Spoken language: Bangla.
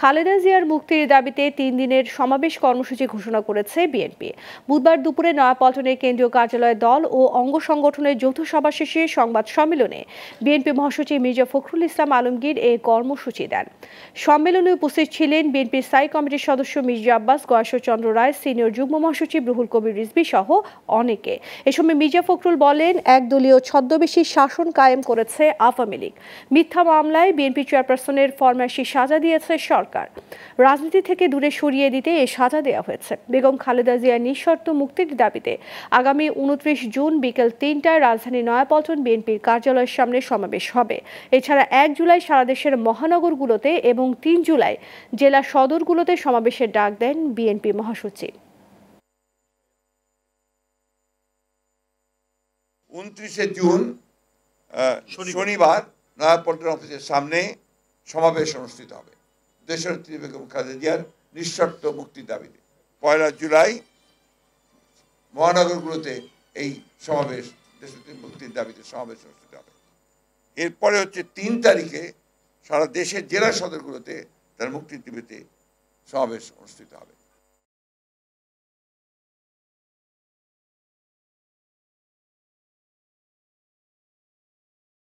খালেদা জিয়ার মুক্তির দাবিতে 3 দিনের সমাবেশ কর্মসূচি ঘোষণা করেছে বিএনপি। বুধবার দুপুরে নয়াপল্টনের কেন্দ্রীয় কার্যালয়ে দল ও অঙ্গ সংগঠনের যৌথ সভা শেষে সংবাদ সম্মেলনে বিএনপি মহাসচিব মির্জা ফখরুল ইসলাম আলমগীর এই কর্মসূচি দেন। সম্মেলনে উপস্থিত ছিলেন বিএনপির স্থায়ী কমিটির সদস্য মির্জা আব্বাস, গয়েশ্বরচন্দ্র রায়, সিনিয়র যুগ্ম মহাসচিব রুহুল কবির রিজভী সহ অনেকে। এ সময় মির্জা ফখরুল বলেন, একদলীয় ছদ্মবেশী শাসন কায়েম করেছে আওয়ামী লীগ। মিথ্যা মামলায় বিএনপি চেয়ারপারসনের ফরমায়েশি সাজা দিয়েছে সরকার। রাজনীতি থেকে দূরে সরিয়ে দিতে এই সাজা দেওয়া হয়েছে। বেগম খালেদা জিয়ার নিঃশর্ত মুক্তির দাবিতে আগামী 29 জুন বিকেল 3টায় রাজধানী নয়াপল্টন বিএনপির কার্যালয়ের সামনে সমাবেশ হবে। এছাড়া 1 জুলাই সারা দেশের মহানগরগুলোতে এবং 3 জুলাই জেলা সদরগুলোতে সমাবেশের ডাক দেন বিএনপি মহাসচিব। 29 জুন শনিবার নয়াপল্টন অফিসের সামনে সমাবেশ অনুষ্ঠিত হবে দেশনেত্রী বেগম খালেদা জিয়ার নিঃশর্ত মুক্তির দাবিতে। 1 জুলাই মহানগরগুলোতে এই সমাবেশ, দেশনেত্রী মুক্তির দাবিতে সমাবেশ অনুষ্ঠিত হবে। এরপরে হচ্ছে 3 তারিখে সারা দেশের জেলা সদরগুলোতে তার মুক্তির দাবিতে সমাবেশ অনুষ্ঠিত হবে।